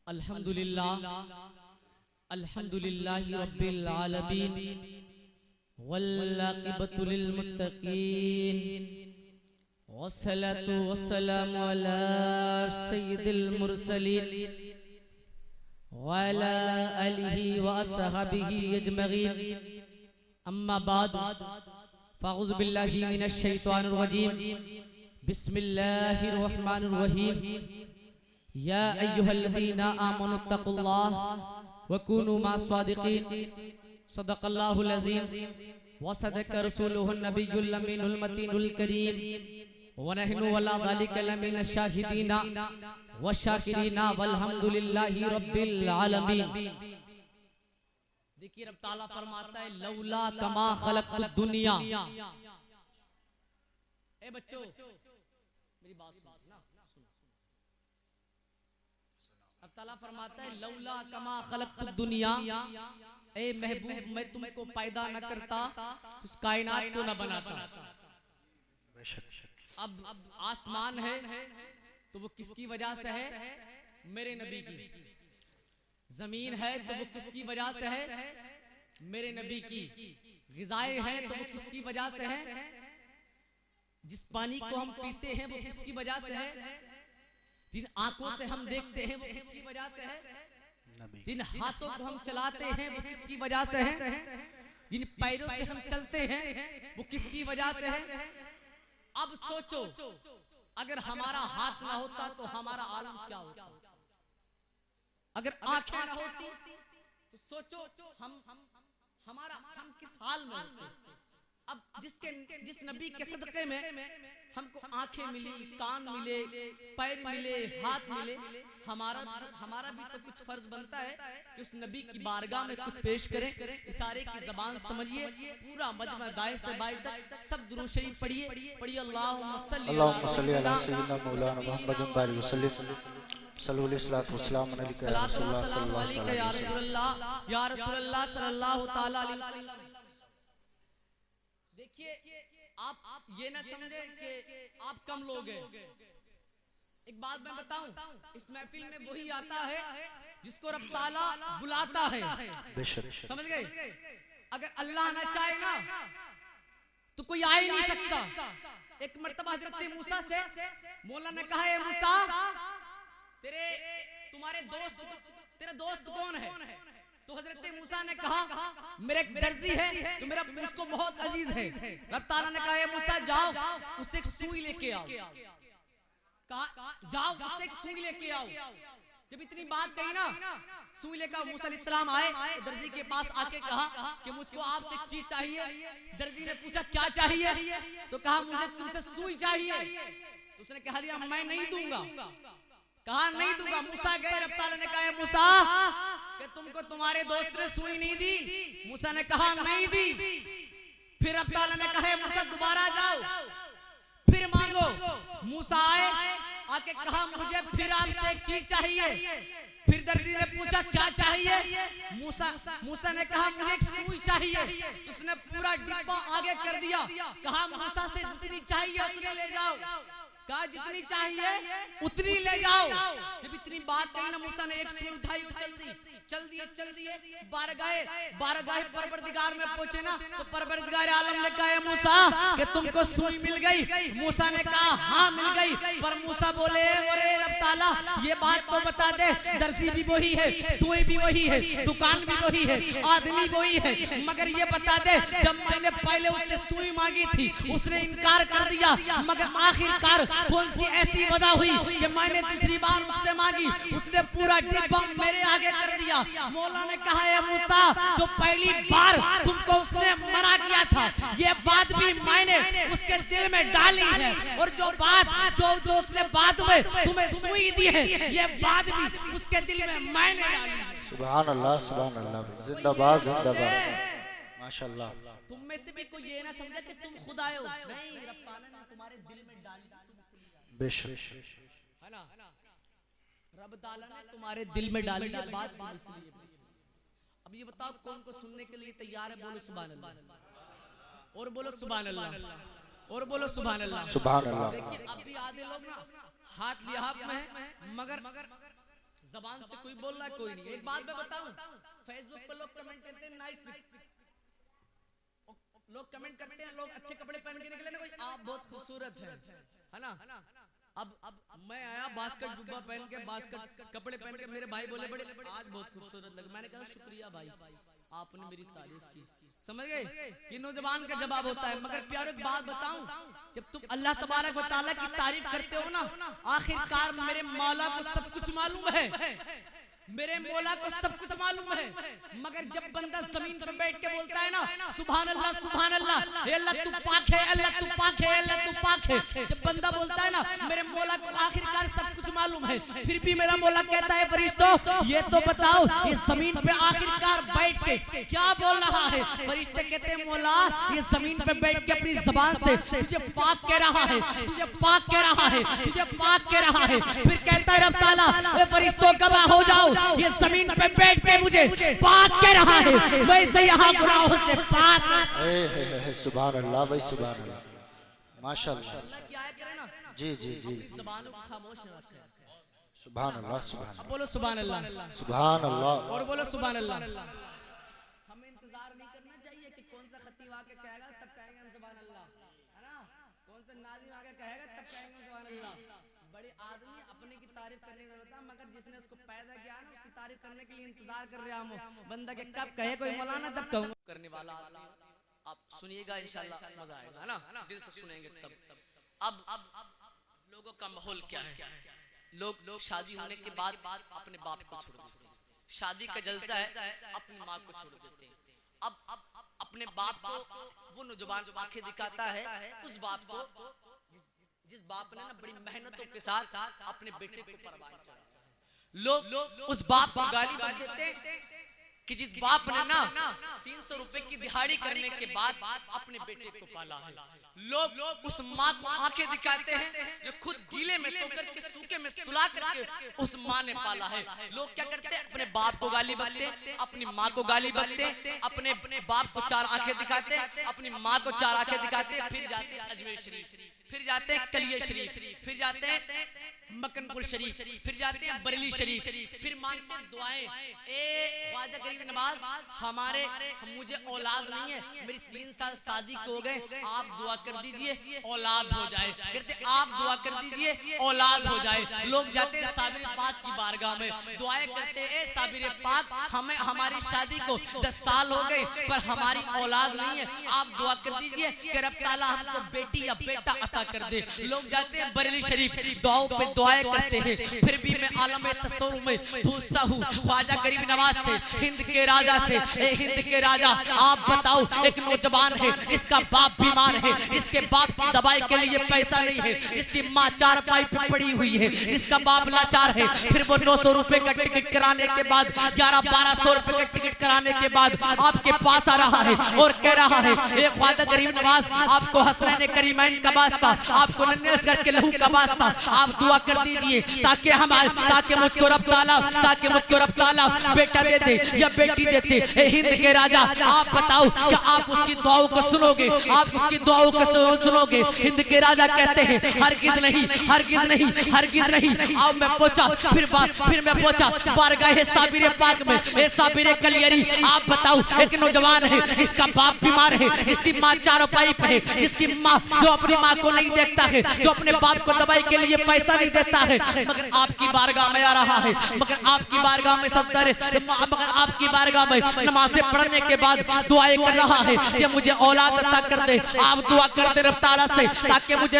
अल्हम्दुलिल्लाह अल्हम्दुलिल्लाहि रब्बिल आलमीन वल्लाक़िबतु लिल मुत्तक़ीन वस्सलातु वस्सलामु अला सय्यिदिल मुरसलीन व अला आलिहि व अस्हाबिहि अजमईन अम्मा बाद फ़अऊज़ु बिल्लाहि मिनश शैतानिर रजीम बिस्मिल्लाहिर रहमानिर रहीम या अय्युहल्लज़ीना आमनुत्तक़ुल्लाह वकूनू मास्सादिक़ीन सदक़ल्लाहुल अज़ीम व सदक़ रसूलुहुन नबियुल अमीनुल मतीनुल करीम व नहनु अला ज़ालिका लमिनश शाहिदीना व शाकिरीना वल्हम्दुलिल्लाहि रब्बिल आलमीन। देखिए रब ताला फरमाता है लौला कमा खलक़तुद दुनिया। ए बच्चों मेरी बात सुनो। रब ताला फरमाता है लौला कमा खलक़तुद दुनिया, ए महबूब मैं तुमको पैदा न करता उस कायनात को न बनाता। अब आसमान है तो वो किसकी वजह से है? मेरे नबी की। जमीन है तो वो किसकी वजह से है? मेरे नबी की। ग़िज़ाएं हैं तो वो किसकी वजह से है? जिस पानी को हम पीते हैं वो किसकी वजह से है? जिन आंखों से हम देखते हैं वो किसकी वजह से है? जिन हाथों को हम चलाते हैं वो किसकी वजह से है? जिन पैरों से हम चलते हैं वो किसकी वजह से है? अब सोचो अगर हमारा हाथ ना होता तो हमारा आलम क्या होता? अगर आंखें ना होती तो सोचो हम किस हाल में होते? अब जिस नबी के सदक़े में हमको आंखें मिली, कान मिले, पैर मिले, हाथ मिले, हमारा भी तो कुछ फर्ज बनता है कि उस नबी की बारगाह में कुछ पेश करें। इशारे की ज़बान समझिए, पूरा मजमा दाएं से बाएं तक सब दुरूद शरीफ पढ़िए। अल्लाहुम्मा सल्ली अला सय्यिदिना मौलाना मुहम्मदिन बारिक वसल्लम सल्लल्लाहु अलैहि वसल्लम या रसूलल्लाह सल्लल्लाहु तआला अलैहि वसल्लम। देखिए आप ये ना समझे कि आप कम लोग हैं। एक बात मैं बताऊं, इस महफिल में वही आता है जिसको रब ताला बुलाता है। समझ गए? अगर अल्लाह ना चाहे ना तो कोई आ ही नहीं सकता। एक मर्तबा हजरत मूसा से मौला ने कहा है मूसा तेरा दोस्त कौन है? तो हजरत मूसा ने कहा मेरा एक दर्जी है तो मेरा मुझको बहुत अजीज है। रब ताला ने कहा मूसा जाओ उससे एक सुई लेके आओ। कहा जाओ उससे एक सुई लेके आओ। जब इतनी बात कही ना, सुई लेकर मूसा अलैहिस्सलाम आए तो दर्जी के पास आके कहा कि मुझको आपसे एक चीज चाहिए। दर्जी ने पूछा क्या चाहिए? तो कहा मुझे तुमसे सुई चाहिए। तो उसने कहा दिया मैं नहीं दूंगा। कहा नहीं दूंगा। मूसा गए, रब ताला ने कहा मूसा कि तुमको तुम्हारे दोस्त ने सुई नहीं दी? मूसा ने कहा नहीं दी। फिर रब ताला ने कहा मूसा दोबारा जाओ फिर मांगो। मूसा आए, आके कहा मुझे फिर आपसे एक चीज चाहिए। फिर दर्जी ने पूछा क्या चाहिए? मूसा ने कहा मुझे एक सुई चाहिए। उसने पूरा डिब्बा आगे कर दिया। कहा मूसा से जितनी चाहिए उतनी ले जाओ। कहा जितनी चाहिए उतनी ले जाओ। जब इतनी बात कही ना, मूसा ने एक सुई उठाई और चल दिए बारगाह परवरदिगार में पहुंचे ना तो परवरदिगार आलम ने कहा मूसा कि तुमको सुई मिल गई? मूसा ने कहा हाँ मिल गई। पर मूसा बोले अरे रब ताला ये बात तो बता दे, दर्जी भी वही है, सुई भी वही है, दुकान भी वही है, आदमी वही है, मगर ये बता दे जब मैंने पहले उससे सुई मांगी थी उसने इनकार कर दिया, मगर आखिरकार कौन सी ऐसी वजह हुई कि मैंने दूसरी बार उससे मांगी उसने पूरा डिब्बा मेरे आगे कर दिया? मौला ने कहा है मूसा जो पहली बार तुमको उसने मना किया था ये बात भी मैंने उसके दिल में डाली है, और जो उसने बाद में तुम्हें सुई दी है ये बात भी उसके दिल में मैंने डाली है। सुभान अल्लाह जिंदाबाद जिंदाबाद माशाअल्लाह। तुम में से भी कोई ये ना समझे कि तुम खुद आए हो, नहीं, रब ताला ने तुम्हारे दिल में डाली बेशक है ना। रब ताला ने तुम्हारे दिल में डाली है बात इसलिए। अब ये बताओ कौन को सुनने के लिए तैयार है? बोलो सुभान अल्लाह और बोलो सुभान अल्लाह और बोलो सुभान अल्लाह सुभान अल्लाह। देखिए अब भी आधे लोग ना हाथ लिहाफ में है, मगर जबान से कोई बोल रहा है, कोई नहीं। एक बात मैं बताऊं, फेसबुक पर लोग कमेंट करते हैं नाइस, लोग कमेंट करते हैं, लोग अच्छे कपड़े पहन के निकले ना, कोई आप बहुत खूबसूरत है ना। अब मैं आया बास्केट जुब्बा पहन के, बास्केट कपड़े पहन के, मेरे भाई बोले बड़े आज बहुत खूबसूरत लगे। मैंने कहा शुक्रिया भाई, आपने मेरी तारीफ की। समझ गए? ये नौजवान का जवाब होता है। मगर प्यारे एक बात बताऊं, जब तुम अल्लाह तबारक व तआला की तारीफ करते हो ना, आखिरकार मेरे मौला को सब कुछ मालूम है, मेरे मौला को सब कुछ मालूम है। मगर जब बंदा जमीन पर बैठ के बोलता है ना सुभान अल्लाह सुभान अल्लाह, अल्लाह तू पाक है, अल्लाह तू पाक है, अल्लाह तू पाक है, जब बंदा बोलता है ना मेरे मौला को आखिरकार सब कुछ मालूम है, फिर भी मेरा मौला कहता है फरिश्तों ये तो बताओ ये जमीन पे आखिरकार बैठ के क्या बोल रहा है। फरिश्ते कहते हैं मौला ये जमीन पे बैठ के अपनी जुबान से तुझे पाक कह रहा है, तुझे पाक कह रहा है, तुझे पाक कह रहा है। फिर कहता है रब ताला ए फरिश्तों गवाह हो जाओ, ये जमीन पे बैठ के मुझे पाक कह रहा है, वैसे यहाँ गुनाहों से पाक। सुभान अल्लाह भाई, सुभान अल्लाह, माशाअल्लाह। क्या करे ना, जी जी जी, ज़बान को खामोश रखे। सुभान अल्लाह, सुभान अल्लाह, बोलो सुभान अल्लाह, सुभान अल्लाह, और बोलो सुभान अल्लाह। हमें इंतजार नहीं करना चाहिए कि कौन सा खतीब आके कहेगा तब कहेंगे हम सुभान अल्लाह, है ना, कौन सा नाज़िम आके कहेगा तब कहेंगे हम सुभान अल्लाह। बड़े आदमी अपने की तारीफ करने का होता है, मगर जिसने उसको पैदा किया ना उसकी तारीफ करने के लिए इंतजार कर रहे हम बंदा के कब कहे कोई मौलाना तब कहूंगा करने वाला। आप सुनिएगा इंशाल्लाह मजा आएगा, है ना, दिल से सुनेंगे तब। अब लोगों का माहौल क्या है, लोग शादी होने के बाद अपने बाप को छोड़ देते हैं, शादी का जलसा है अपनी माँ को छोड़ देते हैं। अब अपने बाप को वो नौजवान आंखें दिखाता है, उस बाप को जिस बाप ने ना बड़ी मेहनतों के साथ अपने बेटे को परवान चढ़ाया। लोग उस बाप को गाली देते हैं कि जिस बाप ने ना 300 रुपए की दिहाड़ी करने के बाद अपने बेटे को पाला है। लोग उस माँ को आंखें दिखाते हैं जो खुद गीले में सोकर के सूखे में सुला करके उस माँ ने पाला है। लोग क्या करते हैं, अपने बाप को गाली बकते, अपनी माँ को गाली बकते, अपने बाप को 4 आंखें दिखाते, अपनी माँ को 4 आंखें दिखाते, फिर जाते अजमेर शरीफ, फिर जाते हैं कलिया शरीफ, फिर जाते हैं मक्कनपुर शरीफ, फिर जाते हैं बरेली शरीफ, फिर मांगते हैं दुआएं। ए ख्वाजा गरीब नवाज मुझे औलाद नहीं है, मेरी 3 साल शादी को हो गए, आप दुआ कर दीजिए औलाद हो जाए। कहते आप दुआ कर दीजिए औलाद हो जाए। लोग जाते हैं साबिर पाक की बारगाह में दुआएं करते हैं, साबिर पाक हमें हमारी शादी को 10 साल हो गए पर हमारी औलाद नहीं है, आप दुआ कर दीजिए कि रब ताला हमको बेटी या बेटा अता कर दे। लोग जाते हैं बरेली शरीफ, दुआओं पे दुआएं करते हैं। फिर भी मैं आलम तसव्वुर में पूछता हूँ ख्वाजा गरीब नवाज से, हिंद के राजा से, ए हिंद के राजा आप बताओ, एक नौजवान है, इसका बाप बीमार है, इसके बाप की दवाई के लिए पैसा नहीं है, इसकी माँ 4 पाई पे पड़ी हुई है, इसका बाप लाचार है। फिर वो 900 रुपए का टिकट कराने के बाद 1100-1200 रुपए का टिकट कराने के बाद आपके पास आ रहा है और कह रहा है ए ख्वाजा गरीब नवाज आपको हसनैन करीमैन का वास्ता, आपको नन्हे असगर के लहू का वास्ता, आप दुआ कर दीजिए ताकि मुझको रब ताला बेटा दे दे या बेटी देते। हिंद के राजा आप बताओ क्या आप उसकी दुआओं को सुनोगे, आप उसकी दुआओं को सुनोगे। हिंद के राजा कहते हैं हरगिज़ नहीं, हरगिज़ नहीं, हरगिज़ नहीं। आओ मैं पहुंचा, फिर मैं पहुंचा बारगाह साबिर पाक में, ए साबिर कलियरी आप बताओ, एक नौजवान है, इसका बाप बीमार है, इसकी माँ 4 पाई पे है, इसकी माँ जो अपनी माँ को नहीं देखता है, जो अपने बाप को दवाई के लिए पैसा नहीं देता है, मगर आपकी बारगाह में आ रहा है, मगर आपकी बारगाह में सजदा, मगर आपकी बारगाह में नमाज़ें पढ़ने के बाद दुआएं कर रहा है कि मुझे औलाद अता कर दे। आप दुआ कर दे रब ताला से ताकि मुझे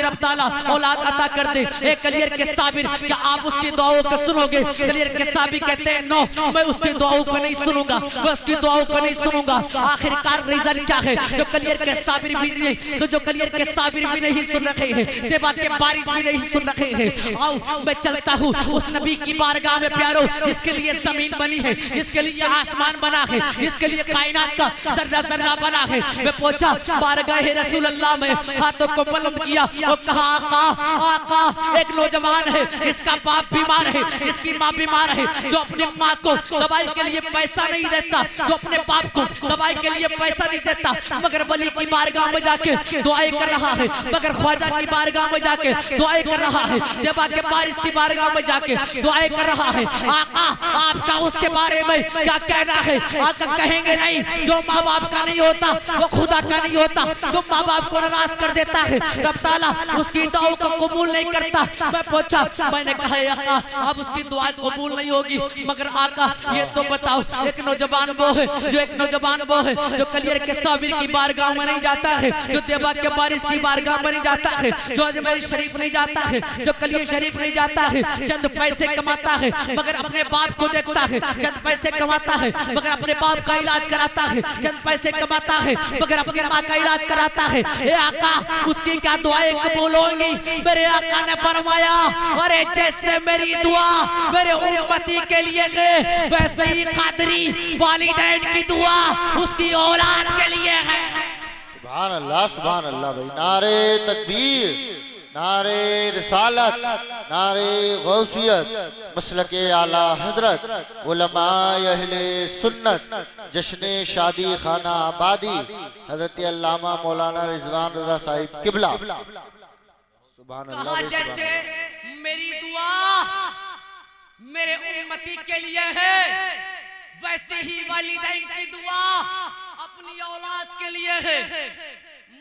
रब ताला औलाद अता कर दे। एक कलियर के साबिर क्या आप उसकी दुआओं को सुनोगे? कलियर के साबिर कहते हैं नो, मैं उसकी दुआओं को नहीं सुनूंगा, मैं उसकी दुआओं को नहीं सुनूंगा। आखिरकार रीजन क्या है जो कलियर के साबिर भी नहीं, तो जो कलियर के साबिर भी नहीं सुन रहे हैं, देवा के बारिश भी नहीं सुन रहे हैं। आओ मैं चलता हूँ उस नबी की बारगाह में प्यारो, इसके लिए जमीन बनी है, इसके लिए आसमान बना है, इसके लिए कायनात का जर्रा जर्रा बना है। मैं पहुंचा बारगाह रसूल अल्लाह में, हाथों को बुलंद किया और कहा आका आका, एक नौजवान है, इसका बाप बीमार है, इसकी माँ बीमार है, जो अपनी माँ को दवाई के लिए पैसा नहीं देता, जो अपने बाप को दवाई के लिए पैसा नहीं देता, मगर वली की बारगाह में जाके दुआएं दुआएं कर रहा है, मगर ख्वाजा की बारगाह में जाके दुआएं कर रहा है, देवा के बारिश की बारगाह में जाके दुआएं कर रहा है। आका आपका उसके बारे में क्या कहना है? आका कहेंगे नहीं, जो माँ बाप का नहीं होता वो खुदा का नहीं होता, जो माँ बाप को नाराज कर देता है रब ताला उसकी दुआओं को कबूल नहीं करता। मैं पूछा, मैंने कहा आका अब उसकी दुआ कबूल नहीं होगी, मगर आका ये तो बताओ, एक नौजवान वो है जो एक नौजवान वो है जो कलियर के साबिर की बारगाह में नहीं जाता है, जो देवा के बारिश की बारगाह में नहीं जाता है, जो अजमेर शरीफ नहीं जाता है, जो कलियर शरीफ नहीं जाता है, चंद पैसे कमाता है मगर अपने बाप को देखता है, चंद पैसे कमाता है मगर अपने बाप का इलाज कराता है, चंद पैसे कमाता है मगर अपनी माँ का इलाज कराता है। हे आका उसकी क्या दुआएं कबूल होंगी? मेरे आका ने फरमाया, अरे जैसे मेरी दुआ मेरे उम्मती के लिए है वैसे ही कादरी वालिदैन की दुआ उसकी औलाद के लिए है। सुभान अल्लाह भाई। नारे तकबीर, नारे रिसालत, नारे गौसियत, मसलके आला हजरत, उलमाए अहले सुन्नत, जश्ने शादी खाना आबादी, हजरत अल्लामा मौलाना रिजवान रजा साहिब किबला। सुभान अल्लाह। जैसे मेरी दुआ मेरे उम्मती के लिए है वैसे ही वालिदैन की दुआ अपनी औलाद के लिए है।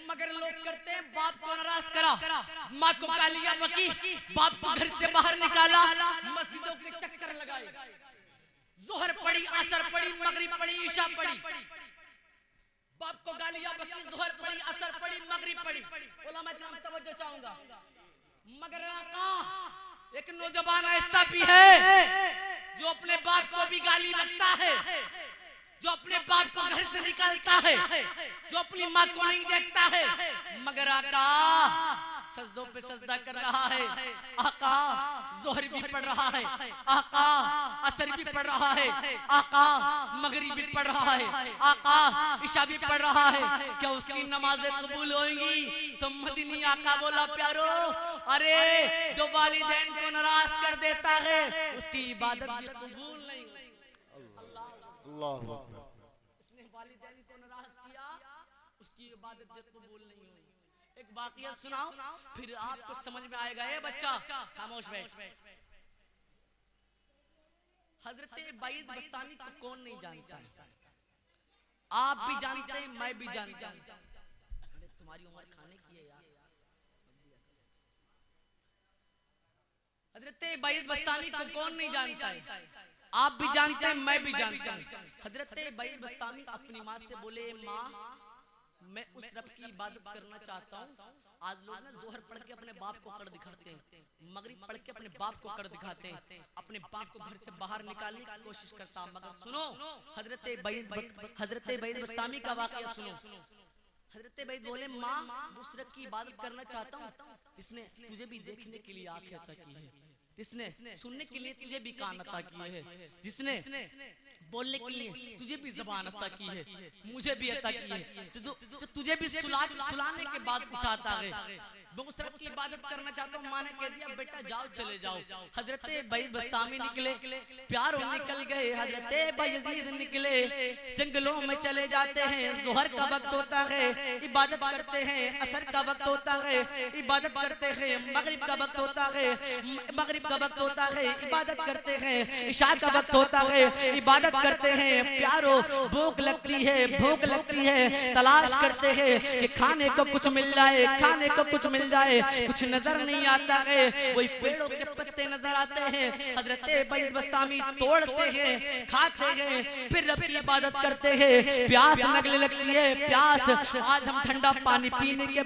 मगर लोग करते हैं बाप को नाराज करा, माँ को गालियां बकी, बाप को घर से बाहर निकाला, मस्जिदों के चक्कर लगाए, जोहर पड़ी, असर पड़ी, मगरिब पड़ी, ईशा पड़ी, बाप को गालियां बकी, जोहर पड़ी, असर पड़ी, मगरिब पड़ी। उलमा किराम तवज्जो चाहूंगा, मगर आका एक नौजवान ऐसा भी है जो अपने बाप को भी गाली बकता है, जो अपने बाप को घर से निकालता है, जो अपनी माँ को नहीं देखता है, मगर आका सजदों पे सजदा कर रहा है, आका जोहर भी पढ़ रहा है, आका असर भी पढ़ रहा है, आका मगरिब भी पढ़ रहा है, आका इशा भी पढ़ रहा है। क्या उसकी नमाजें कबूल होंगी? तो मदीनी आका बोला, प्यारो अरे जो वालिदैन को नाराज कर देता है उसकी इबादत भी कबूल नहीं होगी। अल्लाह उसने वालिदैन को नाराज किया उसकी इबादत भी कबूल नहीं होगी। एक वाकया सुनाओ फिर आपको समझ में आएगा। ये बच्चा खामोश बैठ। हजरत बायद बस्तामी को कौन नहीं जानता? आप भी जानते हैं, मैं भी जानता हूं। तुम्हारी उम्र खाने की है यार। हजरत बायद बस्तामी को कौन नहीं जानता है? आप भी जानते हैं, मैं भी जानता हूं। हजरत बायद बस्तामी अपनी माँ से बोले, माँ मैं उस रब की इबादत करना चाहता हूँ। आज लोग ना जोहर पढ़ के अपने बाप को कर दिखाते हैं, मगरिब पढ़ के अपने बाप को कर दिखाते हैं, अपने बाप को घर से बाहर निकालने की कोशिश करता। मगर सुनो हजरत बायद बस्तामी का वाकया सुनो। हजरत बायद बोले, माँ उस रब की इबादत करना चाहता हूँ इसने तुझे भी देखने के लिए आंखें अता की है, जिसने सुनने के लिए तुझे भी कान अता किए है, जिसने बोलने के लिए तुझे भी ज़बान अता की है, मुझे भी अता की है, जो तुझे भी सुलाने के बाद उठाता है। वो उस रब की इबादत करना चाहता हूँ। माँ ने कह दिया, बेटा जाओ चले जाओ। हजरत बायद बस्तामी निकले, प्यारो निकल गए। हजरत बायजीद निकले, जंगलों में चले जाते हैं। जोहर का वक्त होता है, इबादत करते हैं। असर का वक्त होता है, इबादत करते हैं। मगरिब का वक्त होता है, मगरिब का वक्त होता है, इबादत करते हैं। इशा का वक्त होता है, इबादत करते हैं। प्यारो भूख लगती है, भूख लगती है, तलाश करते हैं कि खाने को कुछ मिल जाए, खाने को कुछ मिल जाए। कुछ नजर नहीं आता है, वही पेड़ों के पत्ते नजर आते हैं। हजरत बायद बस्तामी तोड़ते हैं, खाते हैं, फिर रब की इबादत करते हैं। प्यास लगने लगती है, प्यास। आज हम ठंडा पानी पीने के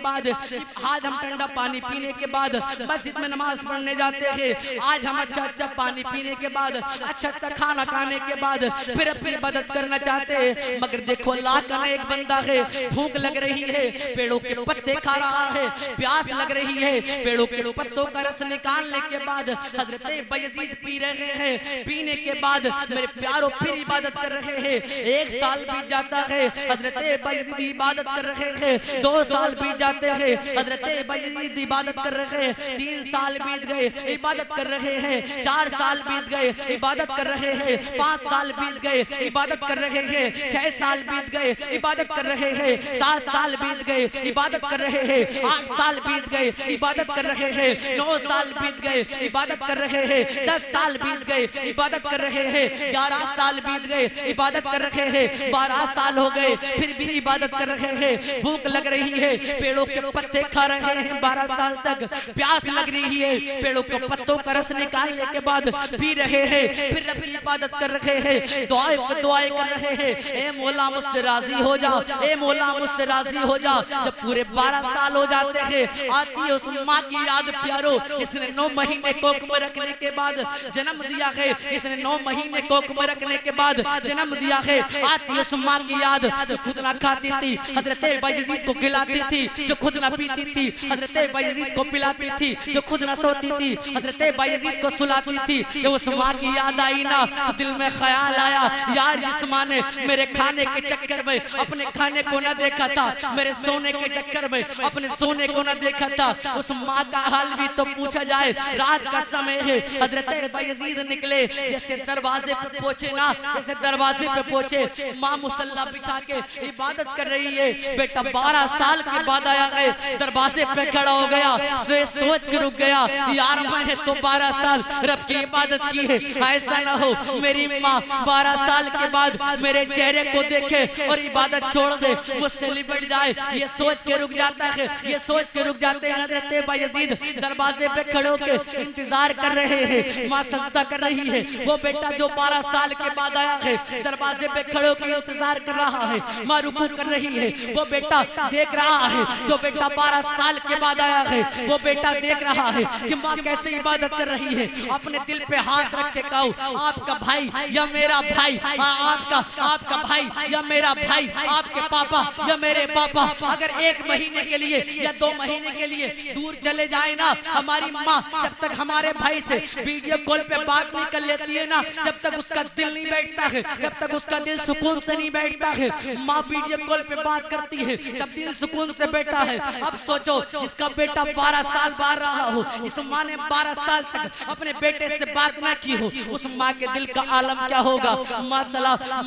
बाद मस्जिद में नमाज पढ़ने जाते हैं। आज हम अच्छा पानी पीने के बाद, अच्छा खाना खाने के बाद फिर अपनी इबादत करना चाहते हैं। मगर देखो अल्लाह का एक बंदा है, भूख लग रही है, पेड़ों के पत्ते खा रहा है, प्यास प्यास लग रही है, पेड़ों के पत्तों का रस निकालने के बाद हजरत बायजीद पी रहे हैं। पीने के बाद मेरे प्यारों फिर इबादत कर रहे हैं। 1 साल बीत जाता है, हजरत बायजीद इबादत कर रहे हैं। 2 साल बीत जाते हैं, हजरत बायजीद इबादत कर रहे हैं। 3 साल बीत गए, इबादत कर रहे हैं। 4 साल बीत गए, इबादत कर रहे हैं। 5 साल बीत गए, इबादत कर रहे हैं। 6 साल बीत गए, इबादत कर रहे हैं। 7 साल बीत गए, इबादत कर रहे हैं। 8 साल बीत गए, इबादत कर रहे हैं। 9 साल बीत गए, इबादत कर रहे हैं। 10 साल बीत गए, इबादत कर रहे हैं। 11 साल बीत गए, इबादत कर रहे हैं। 12 साल हो गए, फिर भी इबादत कर रहे हैं। भूख लग रही है, पेड़ों के पत्ते खा रहे हैं। 12 साल तक प्यास लग रही है, पेड़ों के पत्तों का रस निकालने के बाद पी रहे हैं। फिर रब की इबादत कर रहे हैं, दुआएं कर रहे हैं। ए मौला मुझसे राजी हो जा, ए मौला मुझसे राजी हो जा। जब पूरे 12 साल हो जाते हैं, आती है उस माँ की याद प्यारो, इसने 9 महीने कोख में रखने के बाद जन्म दिया है। इसने 9 महीने कोख में रखने के बाद जन्म दिया है। आती है उस माँ की याद जो खुद ना खाती थी, हजरत बायजीद को खिलाती थी, जो खुद ना पीती थी, हजरत बायजीद को पिलाती थी, जो खुद ना सोती थी, हजरत बायजीद को सुलाती थी। जब उस माँ की याद आई ना, तो दिल में ख्याल आया, यार जिस माँ ने मेरे खाने के चक्कर में अपने खाने को ना देखा था, मेरे सोने के चक्कर में अपने सोने को ना देखा था, उस माँ का हाल भी तो पूछा जाए। रात का समय है, हजरत बायजीद निकले, जैसे दरवाजे पे पहुंचे ना, जैसे दरवाजे पे पहुंचे, माँ मुसल्ला बिछा के इबादत कर रही है। बेटा 12 साल के बाद आया है, दरवाजे पे खड़ा हो गया, सोच के रुक गया, यार मैंने तो 12 साल रब की इबादत की है, ऐसा ना हो मेरी माँ 12 साल के बाद मेरे चेहरे को देखे और इबादत छोड़ दे, मुझसे लिपट जाए। ये सोच के रुक जाता है, ये सोच के रुक जाते हैं। हजरत बायजीद दरवाजे पे खड़े होकर इंतजार कर रहे हैं, माँ सजदा कर रही है। वो बेटा जो 12 साल के बाद आया है, दरवाजे पे खड़े होकर इंतजार कर रहा है, माँ रुकू कर रही है। वो बेटा देख रहा है, जो बेटा 12 साल के बाद आया है, वो बेटा देख रहा है कि माँ कैसे इबादत कर रही है। अपने दिल पे हाथ रख के कहो, आपका भाई या मेरा भाई, आपका भाई या मेरा भाई, आपके पापा या मेरे पापा अगर 1 महीने के लिए या 2 महीने के लिए दूर चले जाए ना, हमारी माँ जब तक हमारे भाई से वीडियो कॉल पे बात नहीं कर लेती है ना, जब तक उसका दिल नहीं बैठता है, जब तक उसका दिल सुकून से नहीं बैठता है। माँ वीडियो कॉल पे बात करती है तब दिल सुकून से बैठा है। अब सोचो जिसका बेटा 12 साल बाहर रहा हो, इस माँ ने 12 साल तक अपने बेटे से बात ना की हो, उस माँ के दिल का आलम क्या होगा। माँ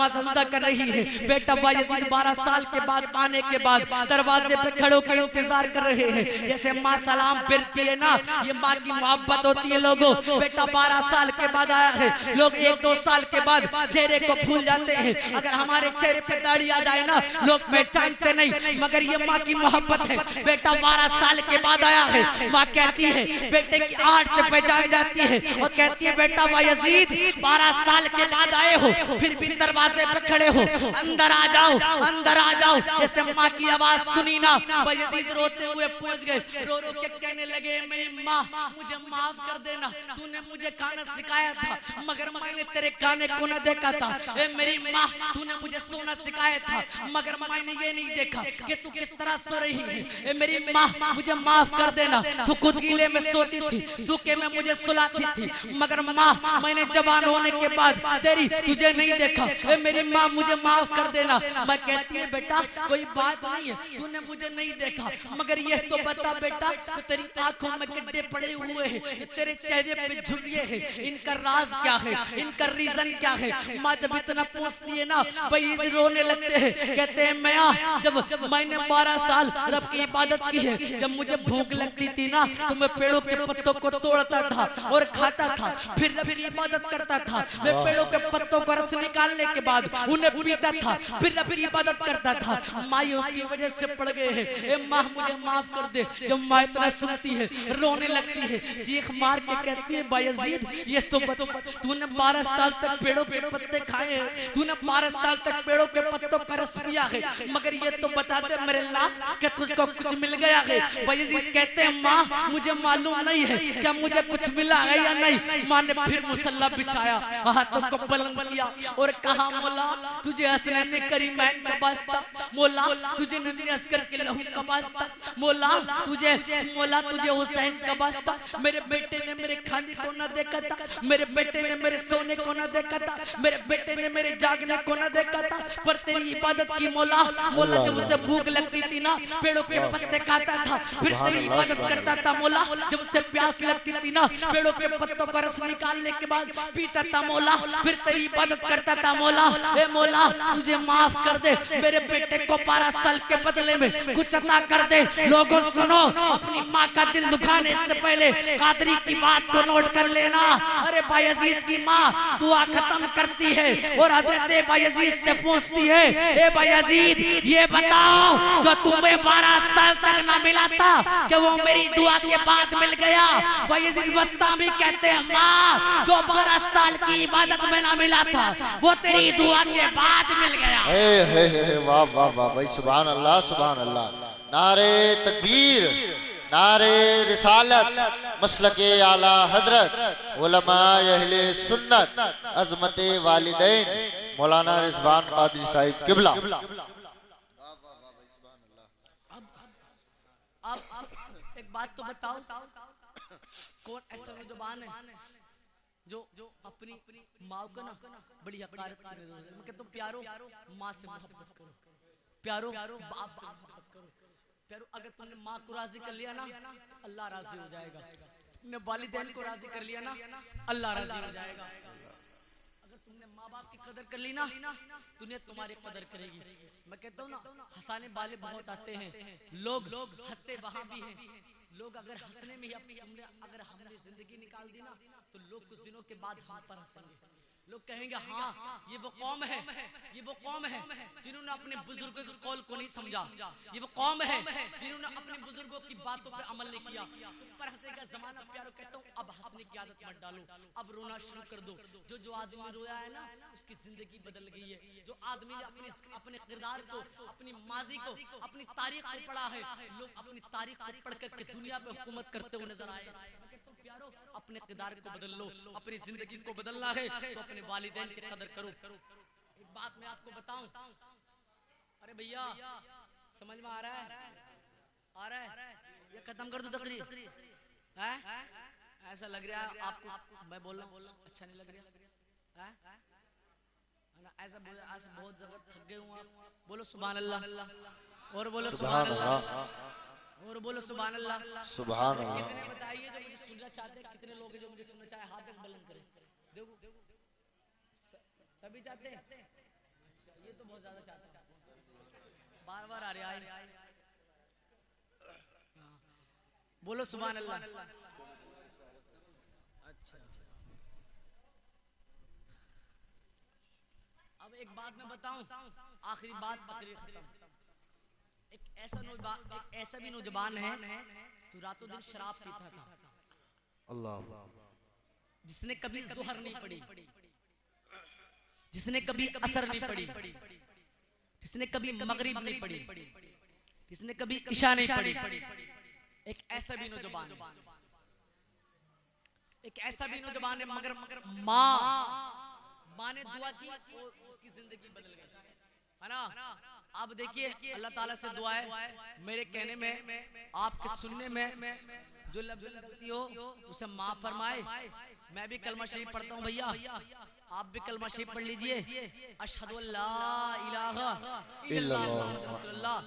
सजदा कर रही है। बेटा बायजीद 12 साल के बाद आने के बाद दरवाजे पे खड़े होकर इंतजार कर रहे हैं। जैसे माँ सलाम फिरती है ना, ये माँ की मोहब्बत होती है। लोगों बेटा 12 साल के बाद आया है, लोग 1-2 साल के बाद चेहरे को भूल जाते हैं। अगर हमारे चेहरे पे दाढ़ी आ जाए ना, लोग पहचानते नहीं, मगर ये माँ की मोहब्बत है। बेटा 12 साल के बाद आया है, माँ कहती है बेटे की आहट से पहचान जाती है और कहती है बेटा बायजीद 12 साल के बाद आए हो, फिर भी दरवाजे पे खड़े हो, अंदर आ जाओ, अंदर आ जाओ। जैसे माँ की आवाज सुनी ना, बायजीद रोते हुए पहुंच गए, रो रो के कहने लगे मेरी माँ मुझे माफ कर देना, तूने मुझे खाना सिखाया था मगर मैंने तेरे खाने को न देखा था। ए मेरी माँ तूने मुझे सोना सिखाया था मगर मैंने ये नहीं देखा कि तू किस तरह सो रही है। ए मेरी माँ मुझे माफ कर देना, तू खुद गीले में सोती थी, सूखे में मुझे सुलाती थी, मगर माँ मैंने जवान होने के बाद तेरी तुझे नहीं देखा। ए मेरी माँ मुझे माफ कर देना। मैं कहती है बेटा कोई बात नहीं है, तूने मुझे नहीं देखा, मगर ये तो बता बेटा तो तेरी आंखों में गड्ढे पड़े हुए हैं, तेरे चेहरे पे झुर्रियां हैं, इनका राज क्या है, इनका रीजन क्या है। माँ जब इतना पूछती है ना, बायजीद रोने लगते हैं, कहते हैं मैं जब मैंने 12 साल रब की इबादत की है, जब मुझे भूख लगती थी ना तो मैं पेड़ों के पत्तों को तोड़ता था और खाता था, फिर रब की इबादत करता था। मैं पेड़ों के पत्तों को रस निकालने के बाद उन्हें पीता था, फिर रब की इबादत करता था। माँ उसकी वजह से पड़ गए हैं। ए माँ मुझे माफ कर दे। जब माँ इतना सुनती है रोने लगती है, चीख मार के कहती है बायजीद ये तो तूने 12 साल तक पेड़ों के पत्ते खाए हैं, तूने 12 साल तक पेड़ों के पत्तों का रस पिया है, मगर ये तो बता दे मेरे लाल कि तुझको कुछ मिल गया है। बायजीद कहते हैं माँ मुझे मालूम नहीं है क्या मुझे कुछ मिला है या नहीं। माँ ने फिर मुसल्ला बिछाया, हाथों को बुलंद किया और कहा मौला तुझे हसनैन करीमैन का वास्ता, मौला तुझे नन्हे अस्कर के लहू का वास्ता, मौला तुझे हुसैन का वास्ता, मेरे बेटे ने मेरे खाने को ना देखा था, मेरे बेटे ने मेरे सोने को ना देखा था, मेरे बेटे ने मेरे जागने को ना देखा था, पर तेरी इबादत की मौला। मौला जब उसे भूख लगती थी ना, पेड़ों के पत्ते खाता था, फिर तेरी इबादत करता था मौला। जब उसे प्यास लगती थी ना, पेड़ों के पत्तों का रस निकालने के बाद पीता था मौला, फिर तेरी इबादत करता था मौला। ए मौला तुझे माफ कर दे, मेरे बेटे को 12 साल के बदले में कुछ अता कर दे। लोगों सुनो, अपनी माँ का दिल दुखाने से पहले कादरी की बात को नोट कर लेना। अरे बायजीद की माँ दुआ खत्म करती है और हजरत बायजीद से पूछती है, ए बायजीद ये बताओ जो तुम्हें 12 साल तक ना मिला था, कि वो मेरी दुआ के बाद मिल गया? बायजीद बस्तामी कहते हैं, माँ जो 12 साल की इबादत में ना मिला था, वो तेरी दुआ के बाद मिल गया। वाह वाह वाह भाई, सुभान अल्लाह सुभान अल्लाह। नारे तकबीर, नारे रिसालत, मसलके आला हजरत, उलमा अहले सुन्नत, अजमते वालिदैन मौलाना रिजवान कादरी साहिब किबला। अब एक बात तो बताओ, कौन ऐसा नौजवान है जो अपनी माँ को ना बड़ी हकारत करे? मैं कहता हूँ प्यारो माँ से मोहब्बत करो, प्यारो बाप से मोहब्बत करो, प्यारो अगर तुमने माँ को राजी कर लिया ना तो अल्लाह राजी हो जाएगा, तुमने वालिदैन को राजी कर लिया ना अल्लाह राजी हो जाएगा। अगर तुमने माँ बाप की कदर कर ली ना, दुनिया तुम्हारी कदर करेगी। मैं कहता हूँ ना, हंसाने वाले बहुत आते हैं, लोग हंसते वहां भी हैं। लोग अगर हंसने में ही अगर हमने जिंदगी निकाल दी ना, तो लोग कुछ दिनों के बाद हम पर हंसेंगे। लोग कहेंगे हाँ ये वो कौम है, ये वो कौम है जिन्होंने अपने बुजुर्गों के कौल को नहीं समझा, ये वो कौम है जिन्होंने अपने बुजुर्गों की बातों पे अमल नहीं किया। पर हंसेगा जमाना। प्यारो कहता हूँ अब हंसने की आदत मत डालो, अब रोना शुरू कर दो। जो आदमी रोया है ना, उसकी जिंदगी बदल गई है। जो आदमी ने अपने किरदार को, अपनी माजी को, अपनी तारीख को पढ़ा है, लोग अपनी तारीख को पढ़ करके दुनिया पे हुकूमत करते हुए नजर आए। प्यारो अपने किरदार को बदल लो, अपनी जिंदगी को बदलना है तो अपने वालिदैन की कदर करो। एक बात मैं आपको बताऊं, अरे भैया समझ में आ रहा है? आ रहा है? ये खत्म कर दो तकरीर है? ऐसा लग रहा है आपको मैं बोल रहा हूँ अच्छा नहीं लग रहा है? ऐसा बहुत जगह थक गए हूँ आप। बोलो सुभान अल्लाह, और बोलो सुभान अल्लाह, और बोलो सुभान अल्लाह, सुभान अल्लाह। कितने बताइए जो मुझे सुनना चाहते हैं? कितने लोग हैं जो मुझे सुनना चाहे? हाथ बुलंद करें। देखो सभी चाहते हैं? ये तो बहुत ज्यादा चाहते हैं, बार बार आ रहे आए। बोलो सुभान अल्लाह। अच्छा अब एक बात मैं बताऊं, आखिरी बात बकरी खत्म। एक ऐसा भी नौजवान है जो रातों दिन शराब पीता था, अल्लाह, जिसने कभी ज़ुहर नहीं पढ़ी, जिसने कभी असर नहीं पढ़ी, जिसने कभी मगरिब नहीं पढ़ी, जिसने कभी इशा नहीं पढ़ी। एक ऐसा भी नौजवान है, एक ऐसा भी नौजवान है, मगर माँ ने दुआ की और उसकी जिंदगी बदल गई, है ना? अब देखिए अल्लाह ताला से दुआ है, मेरे कहने में, आपके सुनने में जो लफ्ज़ गलती हो उसे माफ फरमाए। मैं भी कलमा शरीफ पढ़ता हूँ भैया, आप भी कलमा शरीफ पढ़ लीजिए। अशहदु अल्ला इलाहा इल्लल्लाह मुहम्मदुर रसूलुल्लाह।